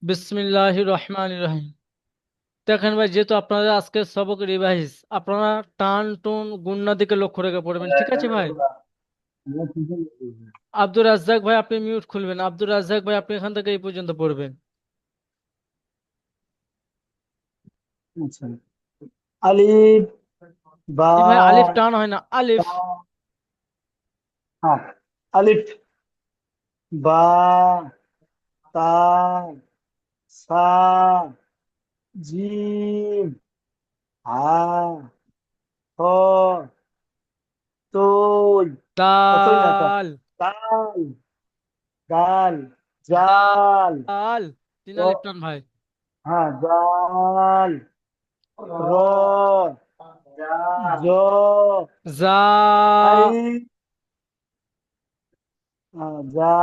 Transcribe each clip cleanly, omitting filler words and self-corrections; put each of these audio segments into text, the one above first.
বিসমিল্লাহির রহমানির রহিম। দেখেন ভাই, যেহেতু আপনাদের আজকে সবক রিভাইজ, আপনারা টান টুন গুণনার দিকে লক্ষ্য রেখে পড়বেন, ঠিক আছে ভাই? আব্দুর রাজ্জাক ভাই, আপনি মিউট খুলবেন। আব্দুর রাজ্জাক ভাই, আপনি এখান থেকে এই পর্যন্ত পড়বেন। আচ্ছা। আলিফ বা জি ভাই, আলিফ টান হয় না, আলিফ। তা। হ্যাঁ, আলিফ বা তা সা জিম হা হ তুই তুই না তো দাল। দাল দাল জাল দাল। তিন র আলিফ টান ভাই। হ্যাঁ জাল র জ জা। আই যা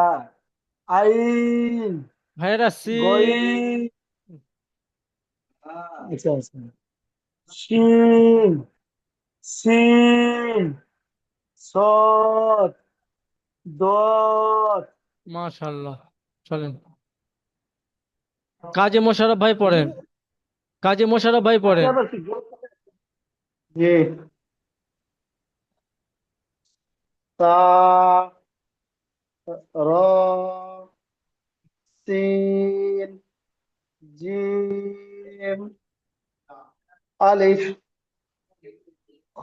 আইন ভাইরা গই সিন। আচ্ছা আচ্ছা শিন সিন সদ দত মাশাআল্লাহ। চলেন, কাজী মোশাররফ ভাই পড়েন। কাজী মোশাররফ ভাই আপনি পড়েন। আবার কি জি তা র সিন জিম আলিফ খ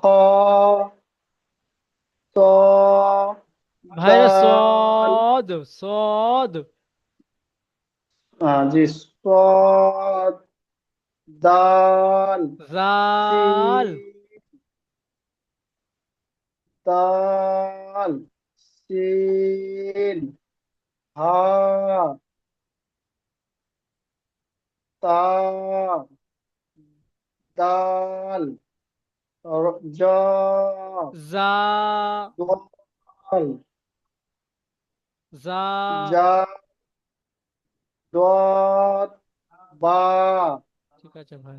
ত ভাইরা দাল সদ। সদ। জি সদ দাল জাল। সিন দাল সিন হা তা দাল জা জা। দল জা। জা দত বা ঠিক আছে ভাই।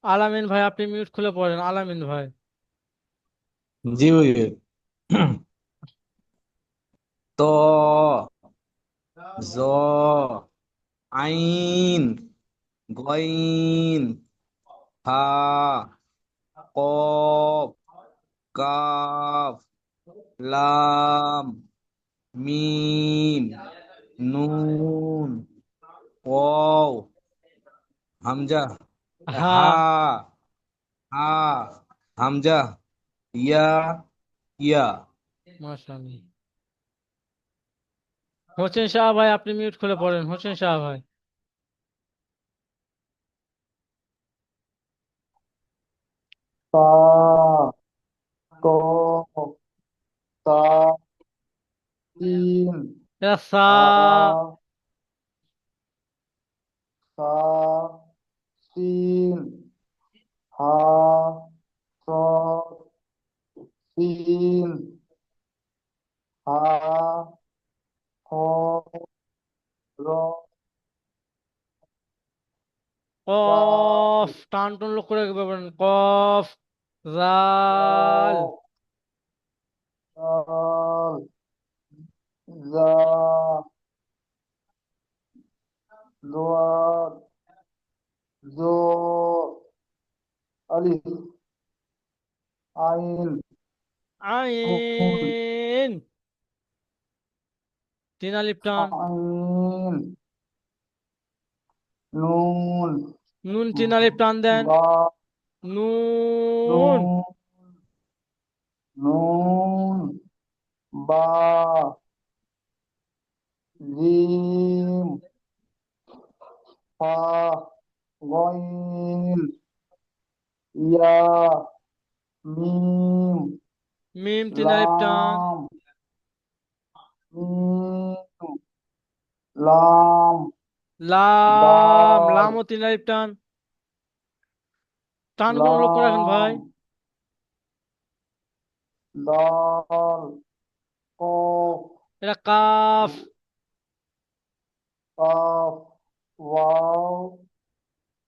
আলামিন ভাই, আপনি মিউট খুলে পড়েন, আলামিন ভাই। জি ভাই। ত জ আইন গইন হা কফ কাফ লাম মিম নুন ওয়াও হামজা হা হ্যাঁ। হা হামজা ইয়া ইয়া। মাশাআল্লাহ। হোসেন শাহ ভাই, আপনি মিউট খুলে পড়েন, হোসেন শাহ ভাই। তা ক তা তিন এরা সা। হা সা সিন হা স সিন হা হ র কফ জাল টান টান লক্ষ্য করে বলেন, কফ। জাল। র জাল জা জোয়ার জো আলিফ আইন নুন আইন। তিন আলিফ টান। আইন নুন নুন তিন আলিফ টান দেন। বা নুন। নুন নুন বা জিম ফা গইন ইয়া মিম মিম তিন আলিফ টান। লাম মিম লাম লাম। দাল লাম ও তিন আলিফ টান। টানগুলো লক্ষ্য রাখেন ভাই। লাম দাল কফ এটা কাফ। কাফ ওয়াও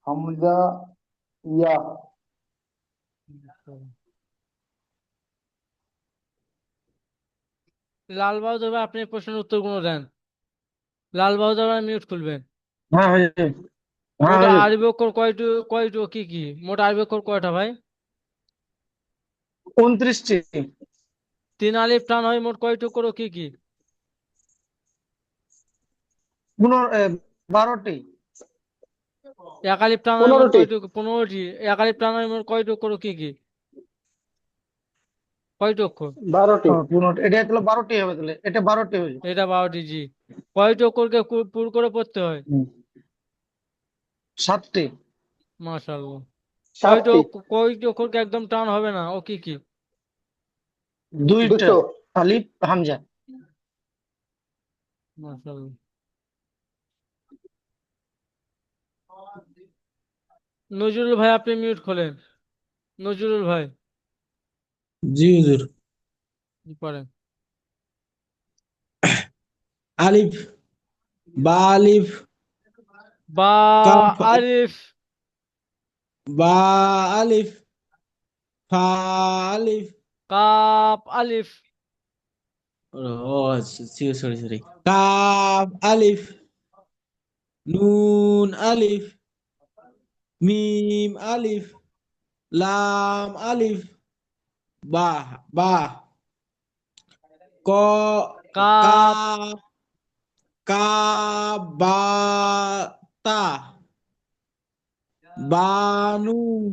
হামজা ইয়া লাল বাহাদুর ভাই, আপনি এই প্রশ্নের উত্তরগুলো দেন। লাল বাহাদুর ভাই মিউট খুলবেন। হ্যাঁ হুজুর, হ্যাঁ মোট হুজুর। আরবি অক্ষর কয়টি কি কি? মোট আরবি অক্ষর কয়টা ভাই? 29টি। তিন আলিফ টান হয় মোট কয়টি অক্ষর ও কি কি? 12টি। এক আলিফ টান হয় মোট 15টি। কয়টি? 15টি। এক আলিফ টান হয় মোট কয়টি অক্ষর ও কি কি? কয়টি অক্ষর? 12টি। 15টি, এটা তাহলে 12টি হবে, তাহলে এটা 12টি হুজুর। এটা 12টি, জি। কয়টি অক্ষরকে পুর করে পড়তে হয়? হুম। 7টি। মাশাআল্লাহ। 7টি। কয়টি অক্ষরকে একদম টান হবে না ও কি কি? 2টা। আলিফ হামজা। মাশাআল্লাহ। নজরুল ভাই, আপনি মিউট খোলেন। নজরুল ভাই, জি হুজুর। জি, পড়েন। আলিফ, বা আলিফ, বা কাফ, আলিফ। বা আলিফ, ফা আলিফ, কাপ আলিফ। ও সরি সরি, কাফ আলিফ, নুন আলিফ, মিম আলিফ, লাম আলিফ, বা বা, ক কাপ। কাফ, কাফ, বা তা, বানুন,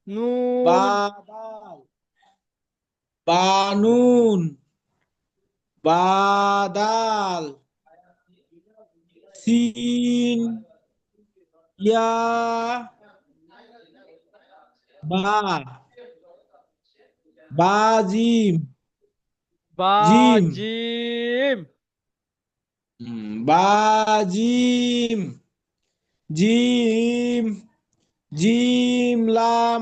নুন। বাদাল, বানুন, বাদাল, সিন, ইয়া, বা, জিম, বা জিম, জিম। বা জিম, জিম, জিম লাম,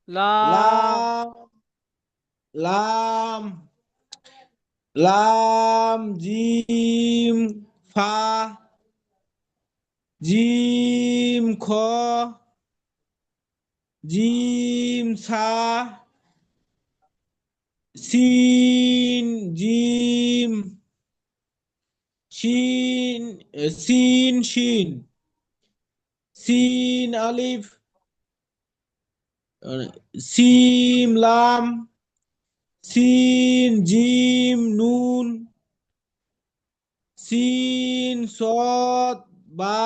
লাম। লাম, লাম, লাম জিম ফা, জিম খ, জিম সা, সিন জিম, শিন, সিন শিন, সিন আলিফ, সিম লাম, সিন জিম নুন, সিন সদ বা,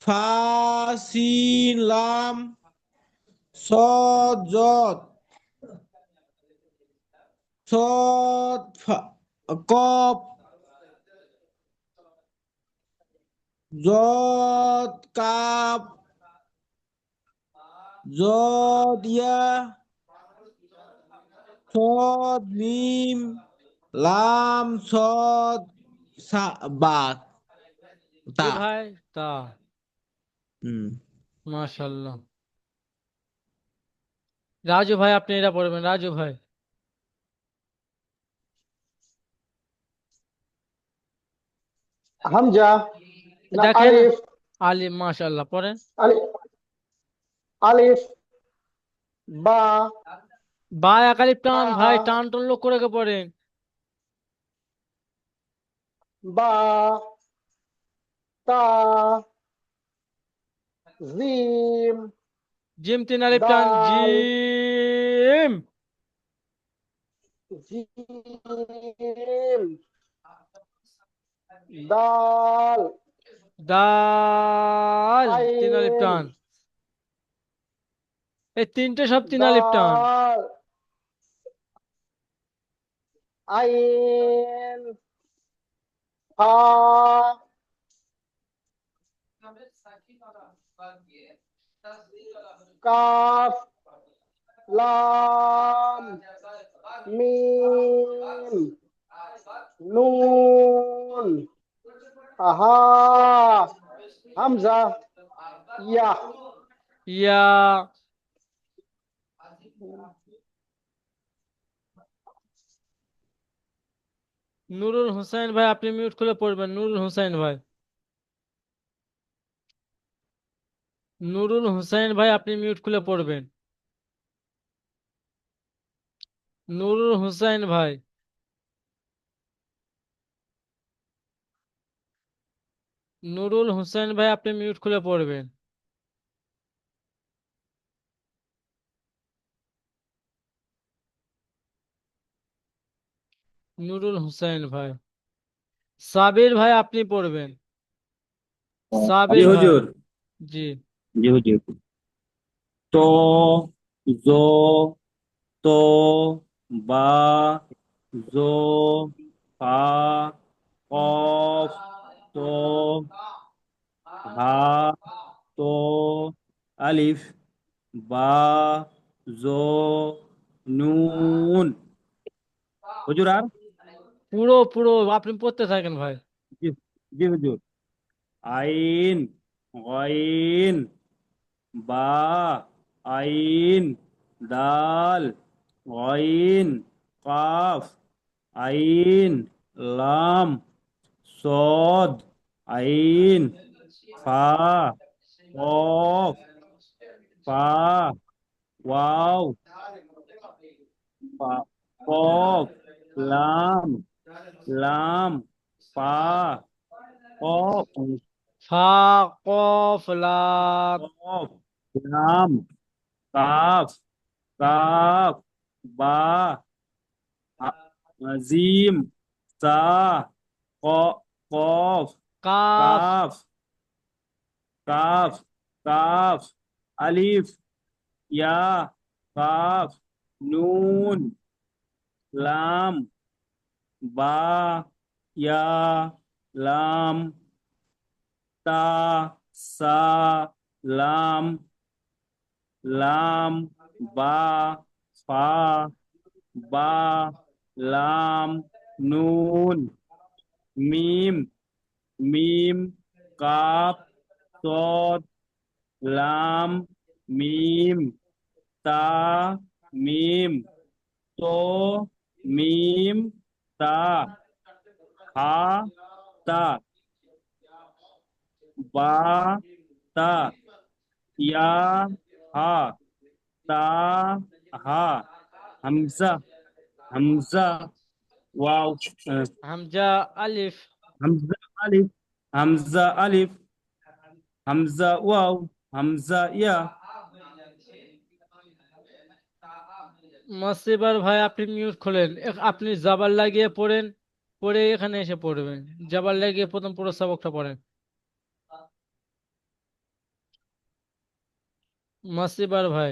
ফা সিন লাম, সদ জদ, সদ কপ, জদ কাপ, জদ ইয়া, সদ মিম, লাম সদ বা কি তা। ভাই? তা। হুম। মাশাআল্লাহ। রাজু ভাই, আপনি এটা পড়বেন। রাজু ভাই, হামজা না দেখেন। আলিফ? আলিম, মাশাআল্লাহ, পড়েন। আলিফ, আলিফ, বা, বা এক আলিফ টান তা, ভাই, টান টান লক্ষ্য রেখে পড়েন। বা, তা, জিম, জিম তিন আলিফ টান, দাল, জিম। জিম, দাল, দাল তিন আলিফ আইন, টান। এই তিনটে সব তিন আলিফ টান। দাল, আইন, ফা, কাফ, লাম, মিম, নুন, আহা, হামজা, ইয়া। ইয়া। নুরুল হুসাইন ভাই, আপনি মিউট খুলে পড়বেন। নুরুল হুসাইন ভাই, নুরুল হুসাইন ভাই, আপনি মিউট খুলে পড়বেন। নুরুল হুসাইন ভাই, নুরুল হোসেন ভাই আপনি মিউট খুলে পড়বেন। নুরুল হোসেন ভাই। সাবির ভাই আপনি পড়বেন। জি সাবির ভাই। হুজুর। জি। জি হুজুর। তো, জো, তো, বা, জো, ফা, কফ, তো, হা, তো, আলিফ, বা, জো, নুন। হুজুর আর? পুরো পুরো আপনি পড়তে থাকেন ভাই। জি, জি হুজুর। আইন, গইন, বা, আইন, দাল, গইন, কাফ, আইন, লাম, সদ, আইন, ফা, কফ, ফা, ওয়াও, ফা, কফ, লাম, লাম, ফা, কফ, ফা কফ লাম। কফ, লাম, কাফ, কাফ, বা, জিম, সা, কফ, কাফ। কাফ, কাফ, কাফ, আলিফ, ইয়া, কাফ, নুন, লাম, বা, ইয়া, লাম, তা, সা, লাম, লাম, বা, ফা, বা, লাম, নুন, মিম, মিম, কাপ, সদ, লাম, মিম, তা, মিম, তো, মিম, তা, হা, তা, বা, তা, ইয়া, হা, তা, হা, হামজা, হামজা, ওয়াও, হামজা আলিফ। হামজা আলিফ, হামজা আলিফ, হামজা ওয়াও, হামজা ইয়া। মাসিবার ভাই আপনি মিউট খোলেন। আপনি জাবার লাগিয়ে পড়েন, পড়ে এখানে এসে পড়বেন। জাবার লাগিয়ে প্রথম পুরো সবকটা পড়েন। মাসিবার ভাই।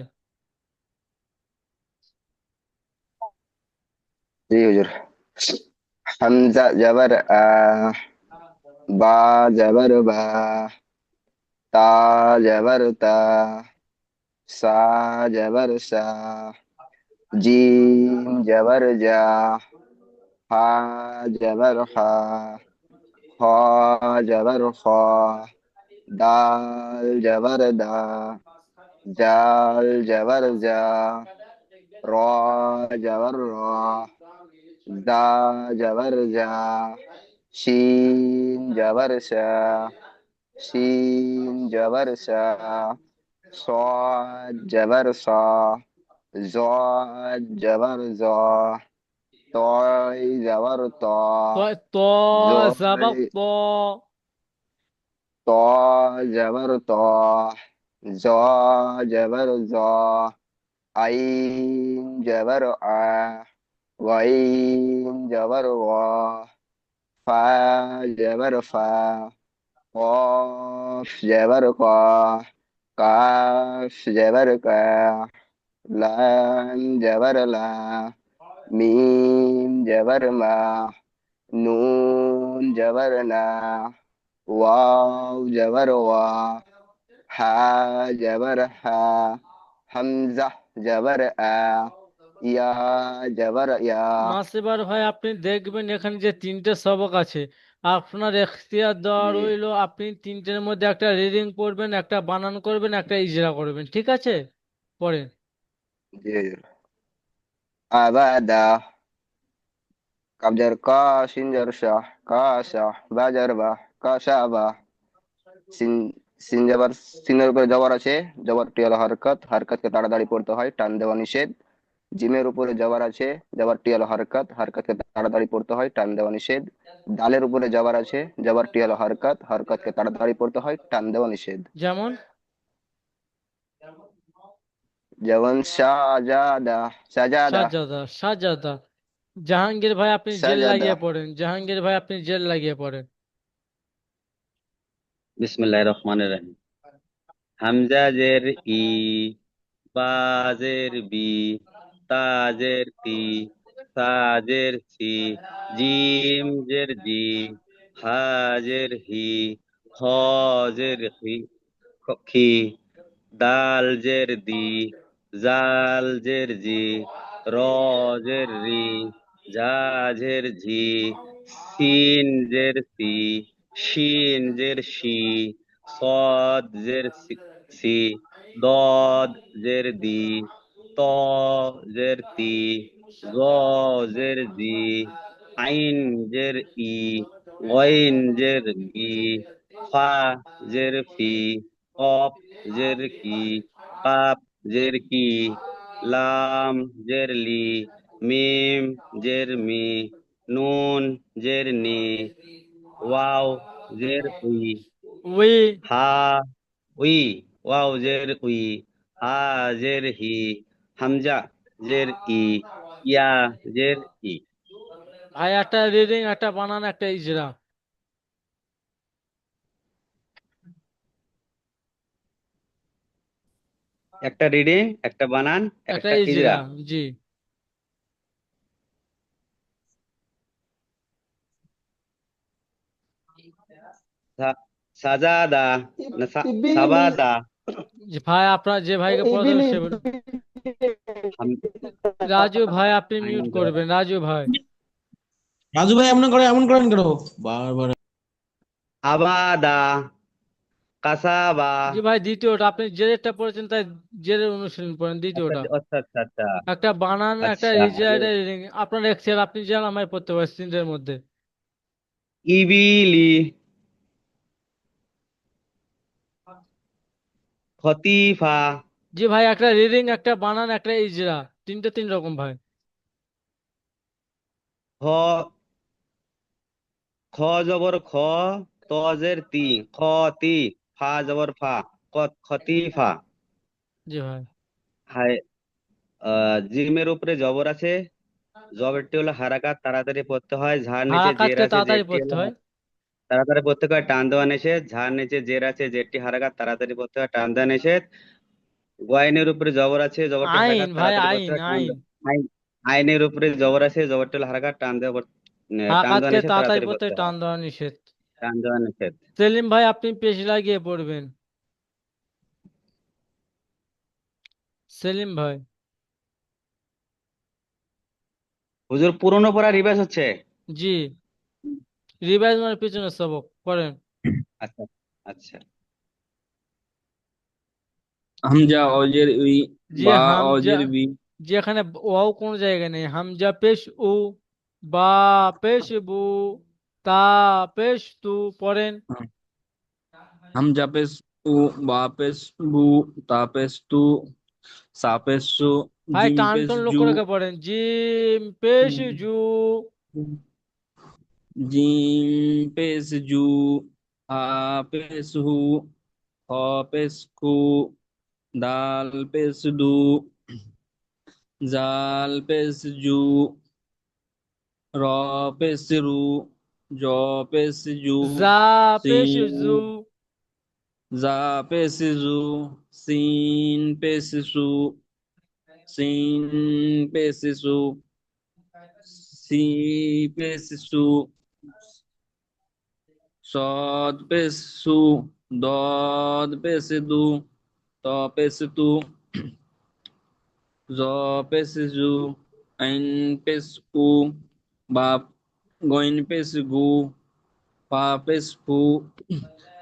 জি হুজুর। হামজা জবর বা জবর বা, তা জবর তা, সা জবর সা, জিম জবর জা, হা জবর হা, খ জবর খ, দাল জবর দা, জাল জবর জা, র জবর র, দা জবর জা, শিন জবর শা, শিন জবর শা, صاد جبر صا، زاد جبر زا، طاي جبر طا، তো তো জাবাক زاي তো। طا جبر طا، زا جبر زا، عين جبر ع، غين جبر غا، فا جبر فا، قاف جبر قا، কাফ জবর কা, লাম জবর লা, মিম জবর মা, নুন জবর না, ওয়াও জবর ওয়া, হা জবর হা, হামজা জবর আ, ইয়া জবর ইয়া। মাসিবার ভাই আপনি দেখবেন এখানে যে তিনটে সবক আছে, আপনার এখতিয়ার দেওয়া জি রইলো। আপনি তিনটের মধ্যে একটা রিডিং পড়বেন, একটা বানান করবেন, একটা ইজরা করবেন, ঠিক আছে? পড়েন। জি আবাদা, কাবজার কা, সিনজার শাহ, কাশা, বাজার বাহ, কাশাবা, সিন, সিন জবর, সিনের উপরে জবর আছে, জবরটি হলো হরকত, হরকতকে তাড়াতাড়ি পড়তে হয়, টান দেওয়া নিষেধ। জিমের উপরে জবর আছে, জবরটি হলো হরকত, হরকতকে তাড়াতাড়ি পড়তে হয়, টান দেওয়া নিষেধ। দালের উপরে জবর আছে, জবরটি হলো হরকত, হরকতকে তাড়াতাড়ি পড়তে হয়, টান দেওয়া নিষেধ। যেমন যেমন সাজাদা, সাজাদা, সাজাদা, সাজাদা। জাহাঙ্গীর ভাই আপনি জেল সাজাদা। লাগিয়ে পড়েন, জাহাঙ্গীর ভাই আপনি জেল লাগিয়ে পড়েন। বিসমিল্লাহির রহমানির রহিম। হামজা জের ই, বা জের বি, তা জের তি, সা জের সি, জিম জের জি, হা জের হি, খ জের খি, দাল জের দি, জাল জের জি, র জের রি, ঝা জের ঝি, সিন জের সি, শিন জের শি, صاد জের সি, ضاد জের দি, ত জের তি, জ জের জি, আইন জের ই, গইন জের গি, ফা জের ফি, কফ জের কি, কাপ জের কি, লাম জের লি, মিম জের মি, নুন জের নি, ওয়াও জের উই, উই, হা উই, ওয়াও জের উই, হা জের হি, হামজা জের ই, ইয়া জের ই। ভাই একটা রিডিং, একটা বানান, একটা ইজরা। একটা রিডিং, একটা বানান, একটা একটা ইজরা, ইজরা। জি। সাজাদা, না ইবিলি, সাবাদা। জি ভাই, আপনার যে ভাইকে পড়াতে হবে ইবিলি, সে রাজু ভাই আপনি মিউট করবেন, রাজু ভাই। রাজু ভাই এমন করেন কেন বারবার? আবাদা, কাসাবা। জি ভাই, দ্বিতীয়টা আপনি যেটা পড়েছেন তাই জেরের অনুশীলন করেন, আচ্ছা দ্বিতীয়টা। আচ্ছা আচ্ছা আচ্ছা একটা বানান, একটা আচ্ছা। ইজরা, একটা রিডিং। আপনার এক্সেল, আপনি যেন আমায় পড়তে পারেন তিনটের মধ্যে। ইবিলি, খতিফা, জি ভাই, একটা রিডিং, একটা বানান, একটা ইজরা। তিনটে তিন রকম ভাই। খ, খ জবর খ, ত জের তি, খতি, ফা জবর ফা, খতিফা। জি ভাই। হায়, জিমের উপরে জবর আছে, জবরটি হলো হারাকাত, তাড়াতাড়ি পড়তে হয়। ঝাড় নিচে জের হারাকাতকে আছে, তাড়াতাড়ি জেরটি পড়তে হলো হয়। তাড়াতাড়ি পড়তে হয়, টান দেওয়া নিষেধ। ঝাড় নিচে জের আছে, জেরটি হারাকাত, তাড়াতাড়ি পড়তে হয়, টান দেওয়া নিষেধ। গয়নের উপরে জবর আছে, জবরটি আইন হারাকাত, ভাই, তাড়াতাড়ি পড়তে আইন, হয়, টান আইন। দেওয়া। আইন, আইনের উপরে জবর আছে, জবরটি হলো হারাকাত, টান দেওয়া হারাকাতকে নিষেধ, তাড়াতাড়ি তাড়াতাড়ি পড়তে পড়তে হয়, হয়, টান দেওয়া নিষেধ। টান দেওয়া নিষেধ। সেলিম ভাই আপনি পেশ লাগিয়ে পড়বেন। সেলিম ভাই। হুজুর পুরনো পড়া রিভাইজ হচ্ছে। জি, রিভাইজ মানে পিছনের সবক করেন। আচ্ছা আচ্ছা। হামজা অজের উই, জি বা হামজা, অজের বি। জি এখানে ওয়াও কোন জায়গায় নেই। হামজা পেশ উ, বা পেশ বু, তা পেশ তু, পড়েন। হামজা পেশ উ, বা পেশ বু, তা পেশ তু, সা পেশ সু, ভাই জিম টান পেশ টান জু, লক্ষ্য রেখে পড়েন। জিম পেশ জু, জিম পেশ জু, হা পেশ হু, খ পেশ খু, দাল পেশ দু, জাল পেশ জু, র পেশ রু, জ পেশ জু, জা পেশ সিন, জু, জা পেশ জু, সিন পেশ সু, সিন পেশ সু, সি পেশ সু, সদ পেশ সু, দদ পেশ দু, ত পেশ তু, জ পেশ জু, আইন পেশ উ, বা গইন পেশ গু, পা পেশ ফু,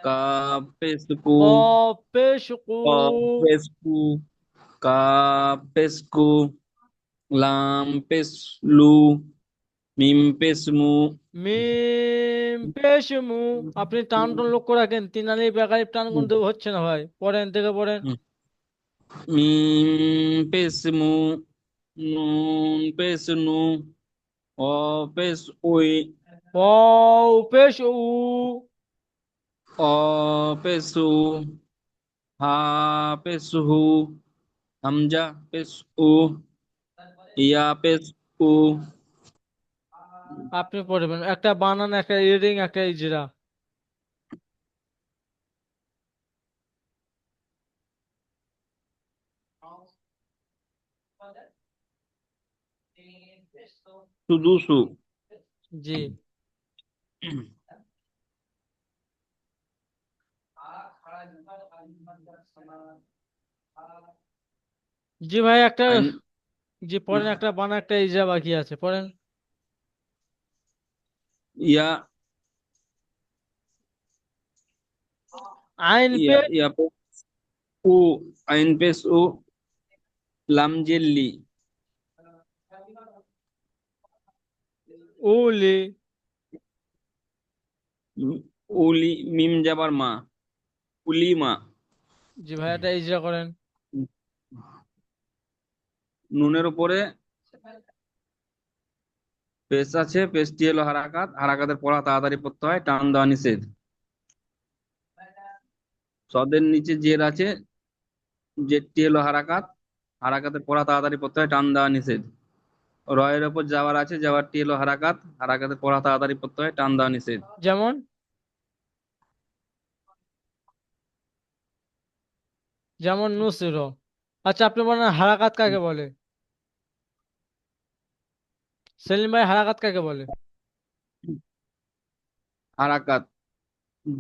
কাপ পেশ কু, কফ পেশ কু, কফ পেশ কু, কাপ পেশ কু, লাম পেশ লু, মিম পেশ মু, মিম পেশ মু। আপনি টান টান লক্ষ্য রাখেন, তিন আলিফ এক আলিফ টান কিন্তু হচ্ছে না ভাই। পড়েন থেকে পড়েন। মিম পেশ মু, নুন পেশ নু, অ পেশ উই, ওয়াও পেশ উ, অ পেশ উ, হা পেশ হু, হামজা পেশ উ, ইয়া পেশ উ। আপনি পড়বেন একটা বানান, একটা রিডিং, একটা ইজরা। সুদুসু। জি জি ভাই একটা, আইন জি পড়েন, একটা বানান একটা ইজরা বাকি আছে, পড়েন। ইয়া আইন ইয়া পেশ ইয়া পেশ উ, আইন পেশ উ, লাম জেল্লি, উলি। উলি, মিম জাবার মা, উলিমা। জি ভাই একটা ইজরা করেন। নুনের উপরে পেশ আছে, পেশটি হলো হারাকাত, হারাকাতের পড়া তাড়াতাড়ি পড়তে হয়, টান দেওয়া নিষেধ। সদের নিচে জের আছে, জেরটি হলো হারাকাত, হারাকাতের পড়া তাড়াতাড়ি পড়তে হয়, টান দেওয়া নিষেধ। রয়ের ওপর যাওয়ার আছে, যাওয়ারটি হলো হারাকাত, হারাকাতের পড়া তাড়াতাড়ি পড়তে হয়, টান দেওয়া নিষেধ। যেমন, যেমন নুসির। আচ্ছা আপনি বলেন হারাকাত কাকে বলে? সেলিম ভাই হারাকাত কাকে বলে? হারাকাত,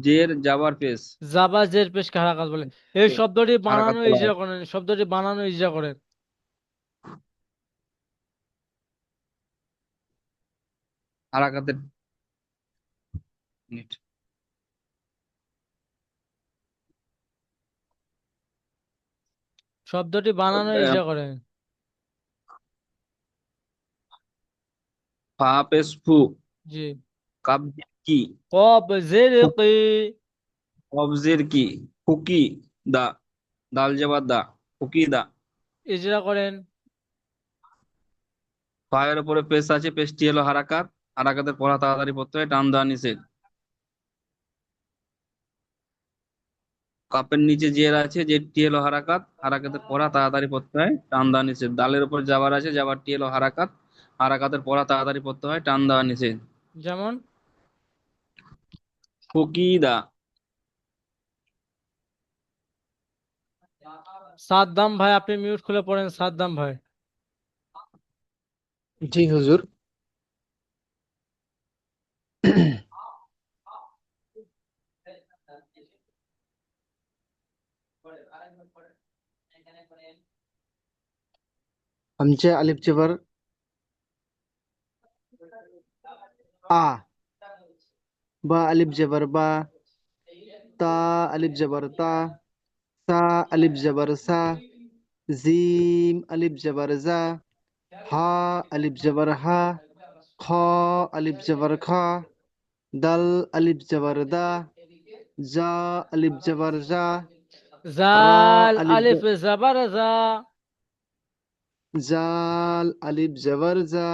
জের যাবার পেশ, জাবা জের পেশকে হারাকাত বলে। এই শব্দটি হারাকাত বানানো বলা ইজরা হয়। করেন, শব্দটি বানানো ইজরা করেন। হারাকাতের মিনিট। শব্দটি বানানো আহ, ইজরা করেন। ফা পেশ ফু, জি। কাব কি, কব জের কি, কবজের কি, ফুকি দা, দাল জবর দা, ফুকি দা। ইজরা করেন। ফায়ের উপরে পেশ আছে, পেশটি হলো হারাকাত, হারাকাতের পড়া তাড়াতাড়ি পড়তে হয়, টান দেওয়া নিষেধ। কাপের নিচে জের আছে, জেরটি হলো হারাকাত, হারাকাতের পড়া তাড়াতাড়ি পড়তে হয়, টান দেওয়া নিষেধ। দালের উপর যাবার আছে, যাবারটি হলো হারাকাত, হারাকাতের পড়া তাড়াতাড়ি পড়তে হয়, টান দেওয়া নিষেধ। যেমন, ফুকিদা। সাদ্দাম ভাই আপনি মিউট খুলে পড়েন, সাদ্দাম ভাই। জি হুজুর। হামজা আলিফ জবর আ, বা আলিফ জবর বা, তা আলিফ জবর তা, সা আলিফ জবর সা, জিম আলিফ জবর জা, হা আলিফ জবর হা, খ আলিফ জবর খা, দাল আলিফ জবর দা, জা আলিফ জবর জা, র জাল আলিফ আলিফ জাবার জা, জাল আলিফ জবর জা,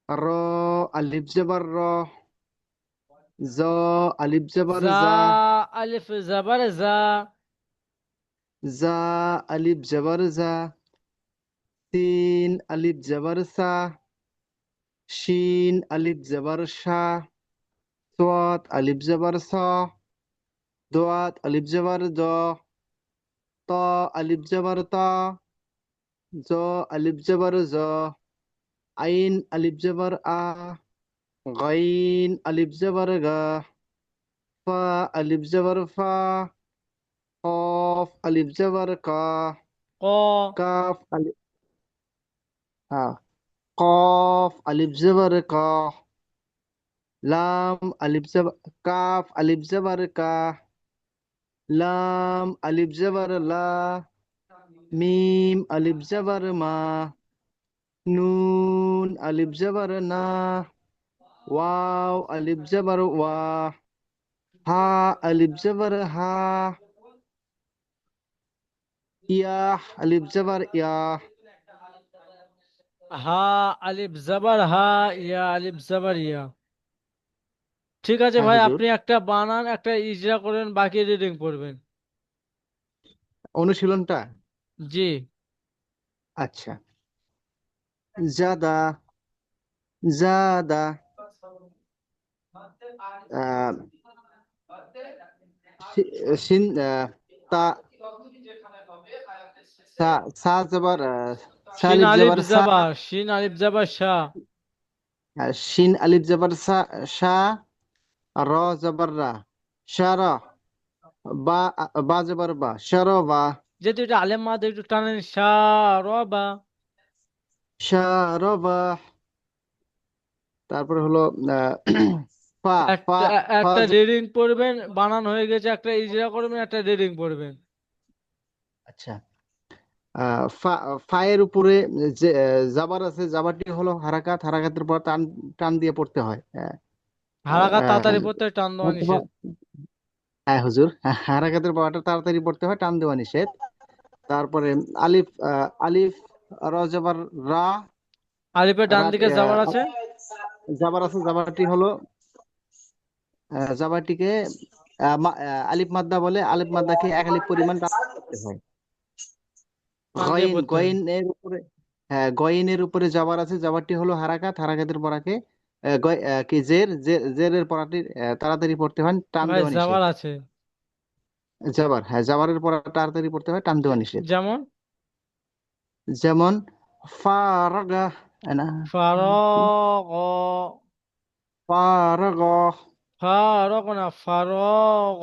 র আলিফ জবর র, জ আলিফ জবর জা জা, আলিফ জাবার জা, জা আলিফ জবর জা, সিন আলিফ জবর সা, শিন আলিফ জবর শা, সোয়াত আলিফ জবর স, দোয়াত আলিফ জবর দ, ত আলিফ জবর তা, জ আলিফ জবর জ, আইন আলিফ জবর আ, গাইন আলিফ জবর গা, ফা আলিফ জবর ফা, কফ আলিফ জবর কা, ক, কাফ আলিফ হ্যাঁ কফ আলিফ জবর কা, লাম আলিফ জবর কাফ আলিফ জবর কা, লাম আলিফ জবর লা, মিম আলিফ জবর মা, নুন আলিফ জবর না, ওয়াও আলিফ জবর ওয়া, হা আলিফ জবর হা, ইয়াহ আলিফ জবর ইয়া, হা আলিফ জাবার হা, ইয়া আলিফ জাবার ইয়া। ঠিক আছে হ্যাঁ ভাই, হুজুর। আপনি একটা বানান, একটা ইজরা করেন, বাকি রিডিং পড়বেন। অনুশীলনটা? জি। আচ্ছা। জাদা, জাদা, আহ, শিন, তা, সা, সা জবর সা শিন আলিফ আলিফ জবর সা, জাবা, শিন আলিফ জাবা শাহ। শিন আলিফ জবর সা, সা, র জবর রা, শারা, বা, বা জবর বা, শারবা, যেহেতু এটা আলেম মাদ, একটু টানেন, শাহ রবা। শারবা। তারপরে হলো আহ, ফা, ফা, একটা ফা একটা রিডিং পড়বেন, বানান হয়ে গেছে, একটা ইজরা করবেন, একটা রিডিং পড়বেন। আচ্ছা। ফা, ফায়ের উপরে যে জাবার আছে, জাবারটি হলো হারাকাত, হারাকাতের পর টান, টান দিয়ে পড়তে হয়। হারাকাত আহ, তাড়াতাড়ি পড়তে হয়, টান দেওয়া অথবা, নিষেধ। হ্যাঁ হুজুর, হারাকাতের পরটা তাড়াতাড়ি পড়তে হয়, টান দেওয়া নিষেধ। তারপরে আলিফ, আলিফ, র জবর রা, আলিফের ডান রাট, দিকে যাবার আছে। জাবার আছে, জাবারটি হলো জাবারটিকে আলিফ মাদ্দা বলে, আলিফ মাদ্দাকে এক আলিফ পরিমাণ টান করতে হয়। টান দিয়ে গয়েন, পড়তে হয়। গয়েনের উপরে, হ্যাঁ গয়েনের উপরে জাবার আছে, জাবারটি হলো হারাকাত, হারাকাতের পরাকে কি জের, জেরের পরাটি তাড়াতাড়ি পড়তে হয়, টান ভাই দেওয়া নিষেধ। যাবার আছে। জাবার, হ্যাঁ জাবারের পরা তাড়াতাড়ি পড়তে হয়, টান দেওয়া নিষেধ। যেমন যেমন ফারাগা, না, ফারগ, ফারাগা, ফারগ না ফারগ।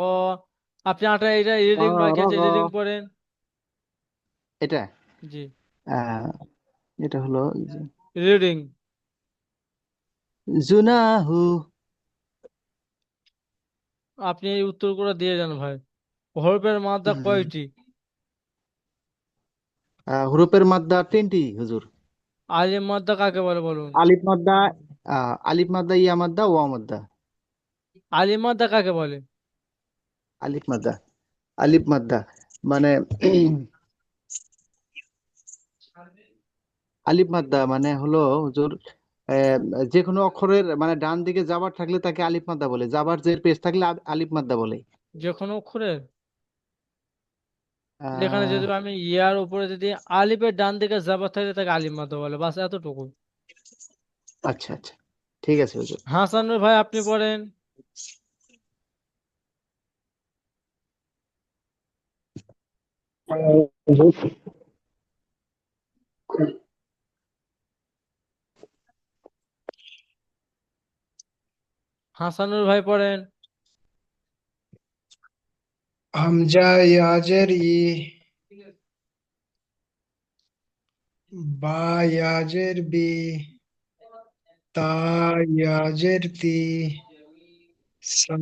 আপনি আটা এটা রিডিং বাকি আছে, ফারাগা। রিডিং পড়েন। এটা জি। আহ, এটা হলো রিডিং। জুনাহু। আপনি এই উত্তরগুলো দিয়ে যান ভাই। হরফের মাত্রা কয়টি? হরফের মাদ্দা 10টি হুজুর। আলিম মাত্রা কাকে বলে বলুন? আলিফ মাদ্দা, আলিফ মাদ্দা, ইয়া মাদ্দা, ওয়া মাদ্দা। আলিম মাত্রা কাকে বলে? আলিফ মাদ্দা, আলিফ মাদ্দা মানে আলিফ মাদ্দা মানে হলো হুজুর, আহ, যে কোনো অক্ষরের মানে ডান দিকে জাবার থাকলে তাকে আলিফ মাদ্দা বলে, জাবার জের পেশ থাকলে আলিফ মাদ্দা বলে। যে কোনো অক্ষরের। এখানে আহ, যদি আমি ইয়ার উপরে যদি আলিফের ডান দিকে যাবার থাকে, তাকে আলিম মাত্রা বলে, বাস এতটুকু। আচ্ছা আচ্ছা, ঠিক আছে হুজুর। হাসানুর ভাই, আপনি পড়েন। হাসানুর ভাই পড়েন। হামজা ইয়াজের ই, বা ইয়াজের বি, তা ইয়াজের তি, সা,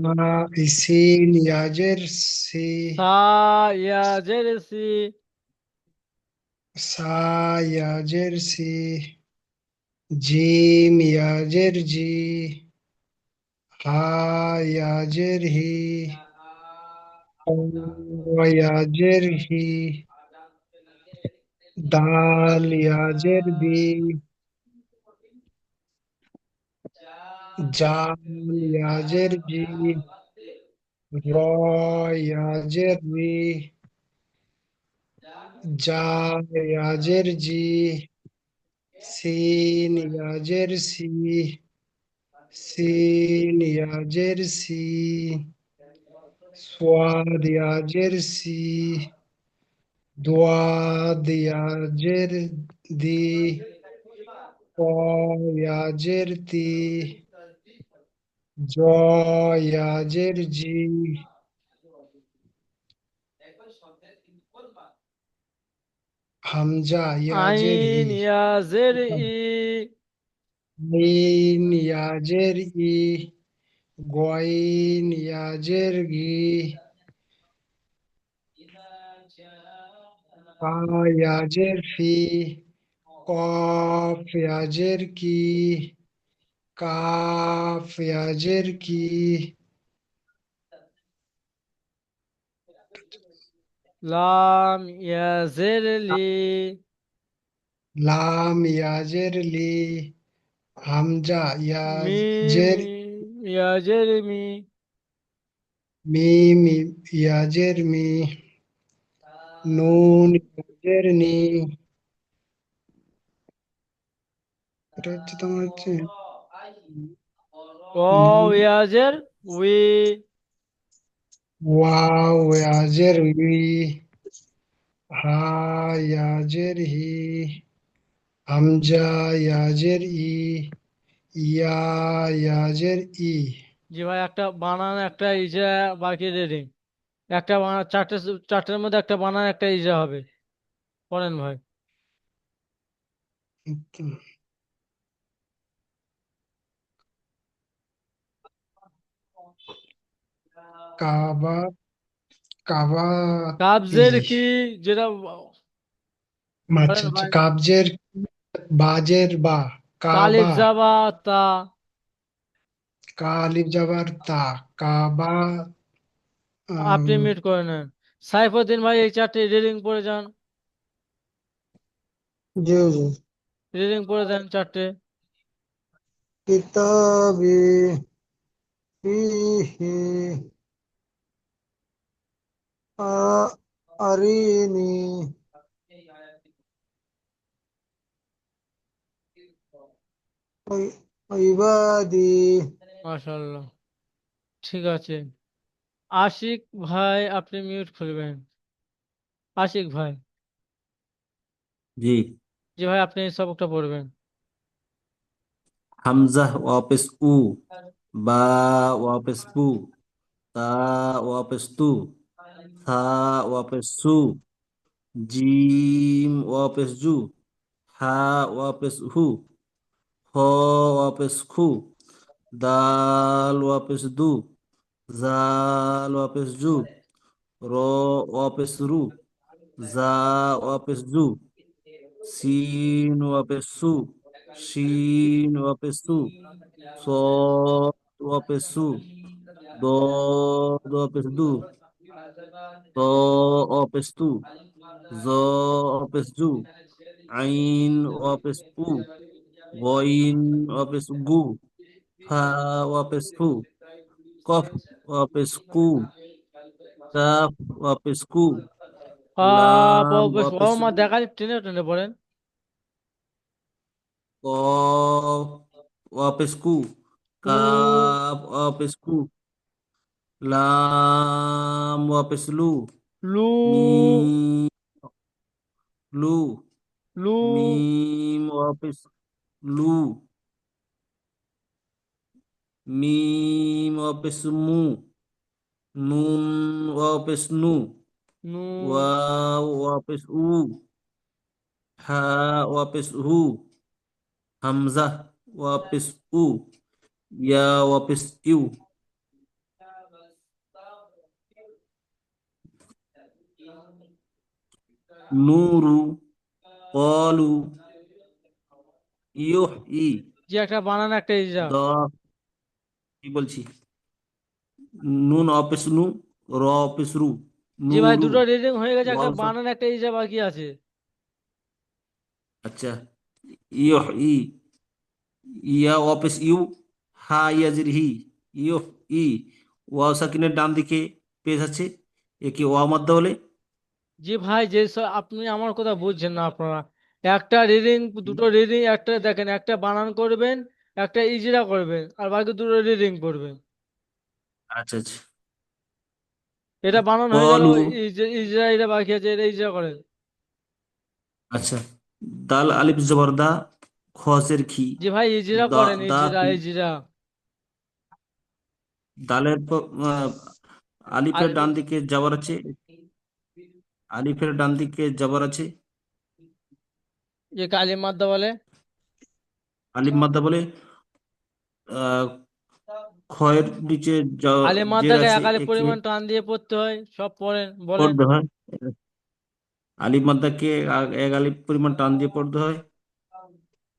সিন ইয়াজের সি, সা ইয়া জেরেসি। সা ইয়াজের সি, জিম ইয়াজের জি, হা ইয়াজের হি, ইয়াজের হি, দাল ইয়াজের বি, জাল ইয়াজের জি, র ইয়াজের রি, জা ইয়াজের জি, সিন ইয়াজের সি, সিন ইয়াজের সি, সোয়াদ ইয়াজের সি, দোয়াদ ইয়াজের দি, ত ইয়াজের তি, জ ইয়াজের জি, হামজা ইয়াজের হি, আইন ইয়া জের ই। আইন ইয়াজের ই, গইন ইয়াজের গি, ফা ইয়াজের ফি, কফ ইয়াজের কি, কাফ ইয়াজের কি, লাম ইয়া জের লি। লাম ইয়াজের লি, হামজা মিম ইয়াজের ইয়াজের মি, মিম ইয়াজের মি, নুন ইয়াজের নি। এটা হচ্ছে তোমার হচ্ছে ওয়াও নুন, ইয়াজের উই, ওয়াও ইয়াজের উই, হা ইয়াজের হি, হামজা ইয়াজের ই, ইয়া ইয়াজের ই। জি ভাই একটা বানান একটা ইজা বাকি রেডি, একটা বানান চারটের মধ্যে একটা বানান একটা ইজা হবে, পড়েন ভাই। কাবা, কাবাতি, কাবজের কি, যেটা আচ্ছা পড়েন আচ্ছা, ভাই। কাবজের বাজের বা, কালিফ কাবা, জাবা তা, কালিফ জাবার তা, কাবা। আপনি মিট করে নেন। সাইফুদ্দিন ভাই এই চারটি রিডিং পড়ে যান, জি জি। রিডিং পড়ে দেন চারটে। কিতাবি ফিহি আরিনি ইবাদি। মাশাআল্লাহ, ঠিক আছে। আশিক ভাই আপনি মিউট খুলবেন। আশিক ভাই, জি। জি ভাই আপনি এই সবকটা পড়বেন। হামজা ওয়াপেস উ, বা ওয়াপেস বু, তা ওয়াপেস তু, থা ওয়াপেস সু, জিম ওয়াপেস জু, হা ওয়াপেস হু, হ ওয়াপেস খু, দাল ওয়াপেস দু, জাল ওয়াপেস জু, র ওয়াপেস রু, জা ওয়াপেস জু, সিন ওয়াপেস সু, শিন ওয়াপেস সু, صاد ওয়াপেস সু, ضاد ওয়াপেস দু, ত ওয়াপেস তু, জ ওয়াপেস জু, আইন ওয়াপেস উ, গইন ওয়াপেস গু, ফা ওয়াপেস ফু, কফ ওয়াপেস কু, কাফ ওয়াপেস কু, লাম বেশ বাবা ওয়াপেস মা লু, দেখা টেনে টেনে পড়েন। কফ ওয়াপেস কু, কু, কাফ ওয়াপেস কু, লাম ওয়াপেস লু, লু, মিম লু, লু, মিম ওয়াপেস লু, মিম ওয়াপেস মু, নুন ওয়াপেস নু, নু, ওয়াও ওয়াপেস উ, হা ওয়াপেস হু, হামজা ওয়াপেস উ, ইয়া ওয়াপেস ইউ, নুরু, কলু, ইউহ ই, জি একটা বানান একটা ইজা। দ কি বলছি, নুন অপেস নু, র অপেস রু, জি ভাই নুরু, দুটো রিডিং হয়ে গেছে, একটা ওয়াও বানান একটা ইজা বাকি আছে। আচ্ছা, ইউহ ই, ইয়া অপেস you, Ha ইয়াজির he, ইউহ E, wow সাকিনের ডান দিকে পেজ আছে, একে ওয়া মাদ্দা বলে। জি ভাই আপনি আমার কথা বুঝছেন না আপনারা। একটা রিডিং, দুটো রিডিং, একটা দেখেন একটা বানান করবেন, একটা ইজরা করবেন, আর বাকি দুটো রিডিং করবেন। আচ্ছা আচ্ছা, এটা বানান হয়ে গেল, কলু, ইজরা এটা বাকি আছে, এটা ইজরা করেন। আচ্ছা, দাল আলিফ জবর দা, খসের খি, জি ভাই ইজরা দা করেন, দা ইজরা কি, ইজরা। দালের আর আলিফের ডান দিকে জবর আছে, আলিফের ডান দিকে জবর আছে, যে কালিম মাদ্দা বলে, আলিফ মাদ্দা বলে, আহ, খয়ের নিচে আলিম জের মাদ্দাকে আছে, এক আলিফ একে পরিমাণ টান দিয়ে পড়তে হয়, সব পড়েন বলেন। পড়তে হয়। আলিফ মাদ্দাকে এক আলিফ পরিমাণ টান দিয়ে পড়তে হয়।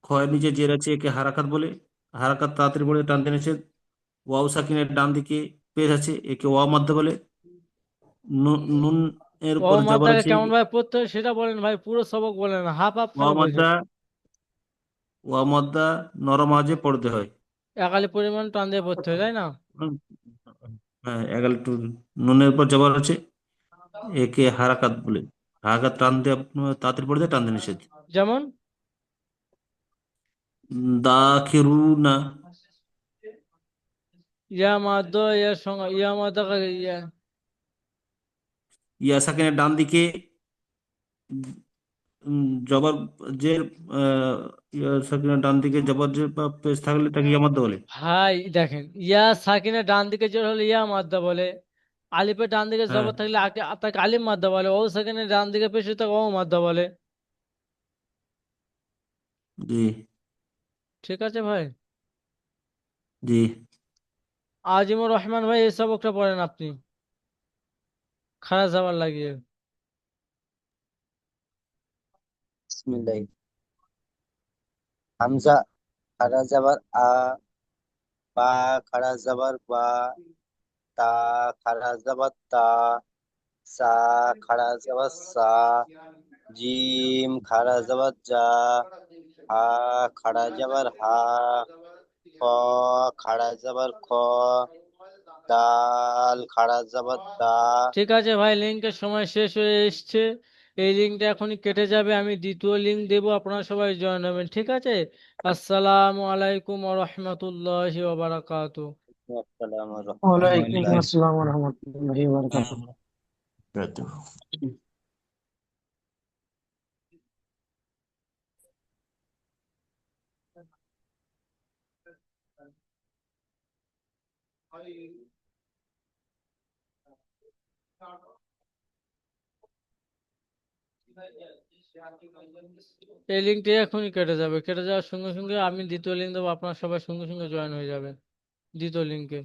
খয়ের নিচে জের আছে, একে হারাকাত বলে, হারাকাত তাড়াতাড়ি পড়ে টান টেনেছে। ওয়াও সাকিনের ডান দিকে পেশ আছে, একে ওয়া মাদ্দা বলে। নুন এর ও উপর জবর মাদ্দাকে আছে কেমন ভাবে পড়তে হয় সেটা বলেন ভাই, পুরো সবক বলেন না, হাফ হাফ কেন ওয়া বলছেন? মাদ্দা ওয়া মাদ্দা নরম আওয়াজে পড়তে হয়। একালি পরিমাণ টান দিয়ে পড়তে হয়, তাই না? হুম, হ্যাঁ, এগাল টু নুনের উপর জবর আছে, একে হারাকাত বলে। হারাকাত টান দিয়ে তাড়াতাড়ি পড়তে টান দিয়ে নিষেধ। যেমন দাখিরুনা, ইয়া মাদ্দ, ইয়ার সঙ্গে ইয়া মাদ্দা ইয়া, ইয়া সাকিনের ডান দিকে জবর জের ইয়া সাকিনের ডান দিকে জবর জের বা পেশ থাকলে তাকে ইয়ামাদ বলে। ভাই দেখেন, ইয়া সাকিনের ডান দিকে জোর হলে ইয়া মাদ্দা বলে, আলিফের ডান দিকে হ্যাঁ, জবর থাকলে তাকে আলিফ মাদ্দা বলে, ও সাকিনের ডান দিকে পেশ তাকে ও মাদ্দা বলে। জি ঠিক আছে ভাই। জি। আজিমুর রহমান ভাই এই সবকটা পড়েন আপনি, খারাপ যাবার লাগিয়ে। বিসমিল্লাহ। হামজা খাড়া যাবার আ, বা খাড়া যাবার বা, তা খাড়া যাবার তা, সা খাড়া যাবার সা, জিম খাড়া যাবার যা, হা খাড়া যাবার হা, খ খাড়া যাবার খ, দাল খাড়া যাবার দা। ঠিক আছে ভাই, লিঙ্কের সময় শেষ হয়ে এসছে, এই লিঙ্কটা এখনই কেটে যাবে, আমি দ্বিতীয় লিঙ্ক দেবো, আপনারা সবাই জয়েন হবেন, ঠিক আছে? আসসালামু আলাইকুম ওয়া রাহমাতুল্লাহি ওয়া বারাকাতুহু। আসসালামু ওয়ালাইকুম রহমতুল্লাহ। আসসালাম ওয়া রাহমাতুল্লাহি ওয়া বারাকাতুহু। এই লিঙ্কটি এখনই কেটে যাবে, কেটে যাওয়ার সঙ্গে সঙ্গে আমি দ্বিতীয় লিঙ্ক দেবো, আপনারা সবাই সঙ্গে সঙ্গে জয়েন হয়ে যাবেন দ্বিতীয় লিঙ্কে।